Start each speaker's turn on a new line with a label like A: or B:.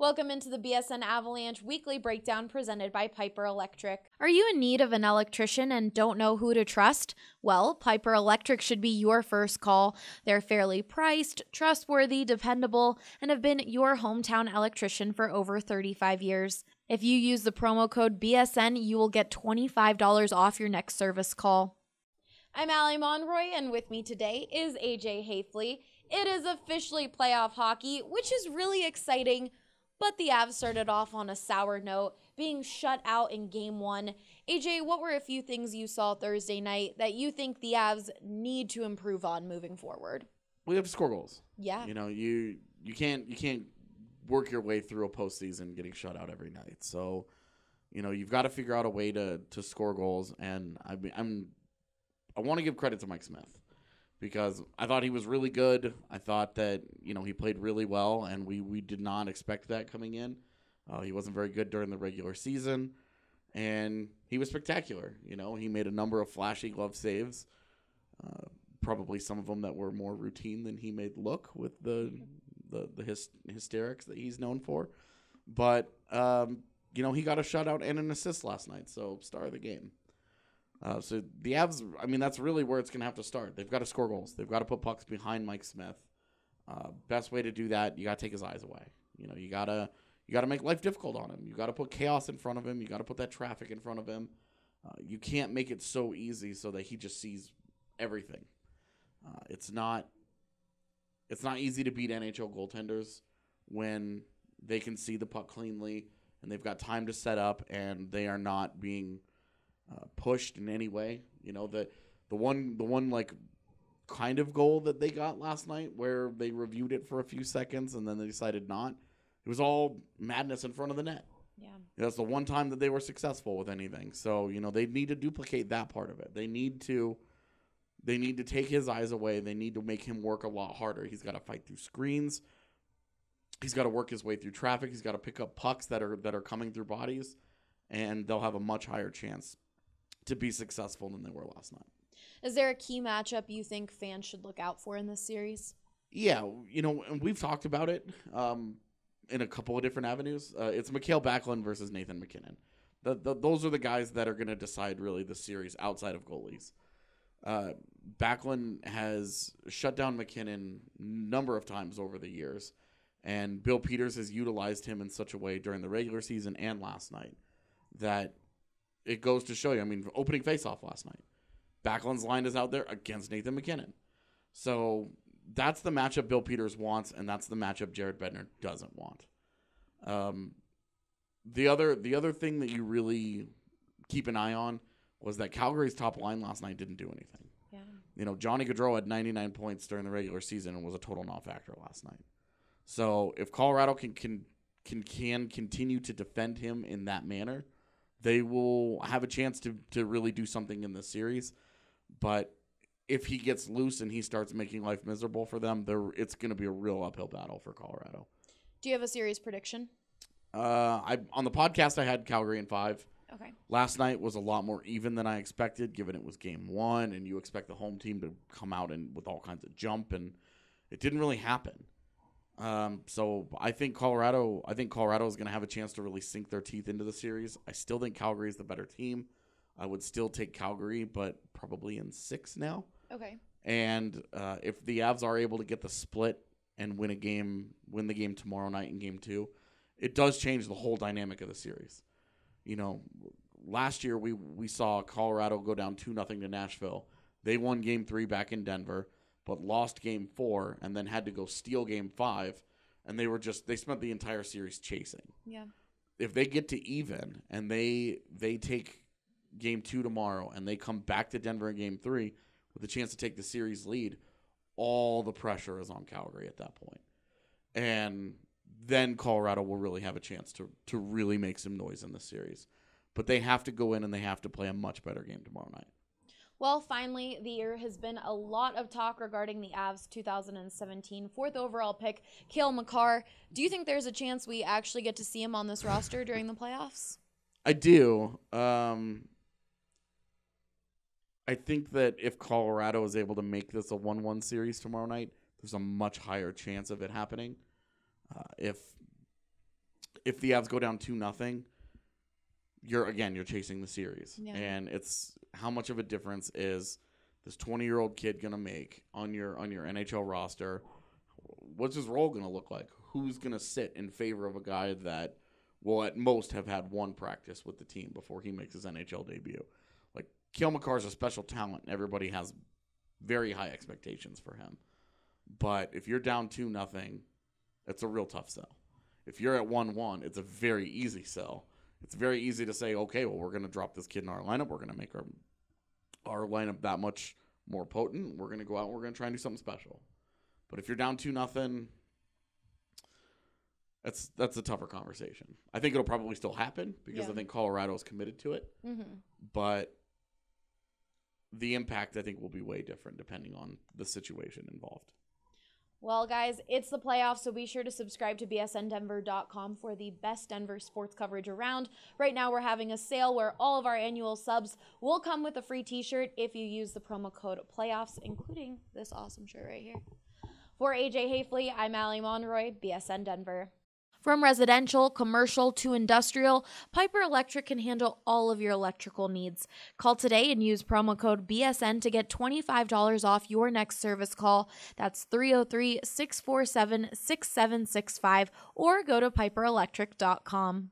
A: Welcome into the BSN Avalanche weekly breakdown presented by Piper Electric. Are you in need of an electrician and don't know who to trust? Well, Piper Electric should be your first call. They're fairly priced, trustworthy, dependable, and have been your hometown electrician for over 35 years. If you use the promo code BSN, you will get $25 off your next service call. I'm Allie Monroy, and with me today is AJ Haefele. It is officially playoff hockey, which is really exciting. But the Avs started off on a sour note, being shut out in Game 1. AJ, what were a few things you saw Thursday night that you think the Avs need to improve on moving forward?
B: We have to score goals.
A: Yeah.
B: You know, you can't work your way through a postseason getting shut out every night. So, you know, you've got to figure out a way to score goals. And I want to give credit to Mike Smith, because I thought he was really good. I thought that, you know, he played really well, and we did not expect that coming in. He wasn't very good during the regular season, and he was spectacular. You know, he made a number of flashy glove saves, probably some of them that were more routine than he made look with the hysterics that he's known for. But, you know, he got a shutout and an assist last night, so star of the game. So the Avs, I mean, that's really where it's going to have to start. They've got to score goals. They've got to put pucks behind Mike Smith. Best way to do that, you got to take his eyes away. You know, you got to make life difficult on him. You got to put chaos in front of him. You got to put that traffic in front of him. You can't make it so easy so that he just sees everything. It's not easy to beat NHL goaltenders when they can see the puck cleanly and they've got time to set up and they are not being pushed in any way. You know, the one like kind of goal that they got last night where they reviewed it for a few seconds and then they decided not. It was all madness in front of the net.
A: Yeah.
B: That's the one time that they were successful with anything. So, you know, they need to duplicate that part of it. They need to take his eyes away. They need to make him work a lot harder. He's got to fight through screens. He's got to work his way through traffic. He's got to pick up pucks that are coming through bodies, and they'll have a much higher chance to be successful than they were last night.
A: Is there a key matchup you think fans should look out for in this series?
B: Yeah, you know, and we've talked about it in a couple of different avenues. It's Cale versus Nathan MacKinnon. Those are the guys that are going to decide really the series outside of goalies. Backlund has shut down MacKinnon a number of times over the years, and Bill Peters has utilized him in such a way during the regular season and last night that it goes to show you. I mean, opening faceoff last night, Backlund's line is out there against Nathan MacKinnon. So that's the matchup Bill Peters wants, and that's the matchup Jared Bednar doesn't want. The other thing that you really keep an eye on was that Calgary's top line last night didn't do anything.
A: Yeah.
B: You know, Johnny Gaudreau had 99 points during the regular season and was a total non-factor last night. So if Colorado can continue to defend him in that manner, they will have a chance to really do something in this series. But if he gets loose and he starts making life miserable for them, it's going to be a real uphill battle for Colorado.
A: Do you have a series prediction?
B: On the podcast, I had Calgary in 5.
A: Okay.
B: Last night was a lot more even than I expected, given it was Game 1, and you expect the home team to come out and with all kinds of jump, and it didn't really happen. So I think Colorado is going to have a chance to really sink their teeth into the series. I still think Calgary is the better team. I would still take Calgary, but probably in 6 now.
A: Okay.
B: And if the Avs are able to get the split and win the game tomorrow night in Game 2, it does change the whole dynamic of the series. You know, last year we saw Colorado go down 2-0 to Nashville. They won Game 3 back in Denver, but lost Game 4 and then had to go steal Game 5, and they spent the entire series chasing.
A: Yeah.
B: If they get to even and they take Game 2 tomorrow and they come back to Denver in Game 3 with a chance to take the series lead, all the pressure is on Calgary at that point. And then Colorado will really have a chance to really make some noise in the series. But they have to go in and they have to play a much better game tomorrow night.
A: Well, finally, the year has been a lot of talk regarding the Avs 2017 4th overall pick, Cale Makar. Do you think there's a chance we actually get to see him on this roster during the playoffs?
B: I do. I think that if Colorado is able to make this a 1-1 series tomorrow night, there's a much higher chance of it happening. If if the Avs go down 2-0, you're chasing the series.
A: Yeah.
B: And it's how much of a difference is this 20-year-old kid going to make on your NHL roster? What's his role going to look like? Who's going to sit in favor of a guy that will at most have had one practice with the team before he makes his NHL debut? Like, Cale Makar is a special talent. Everybody has very high expectations for him. But if you're down 2-0, it's a real tough sell. If you're at 1-1, it's a very easy sell. It's very easy to say, okay, well, we're going to drop this kid in our lineup. We're going to make our lineup that much more potent. We're going to go out and we're going to try and do something special. But if you're down 2-0, that's a tougher conversation. I think it'll probably still happen because I think Colorado is committed to it.
A: Mm-hmm.
B: But the impact, I think, will be way different depending on the situation involved.
A: Well, guys, it's the playoffs, so be sure to subscribe to bsndenver.com for the best Denver sports coverage around. Right now, we're having a sale where all of our annual subs will come with a free t-shirt if you use the promo code PLAYOFFS, including this awesome shirt right here. For AJ Hafley, I'm Allie Monroy, BSN Denver. From residential, commercial, to industrial, Piper Electric can handle all of your electrical needs. Call today and use promo code BSN to get $25 off your next service call. That's 303-647-6765 or go to piperelectric.com.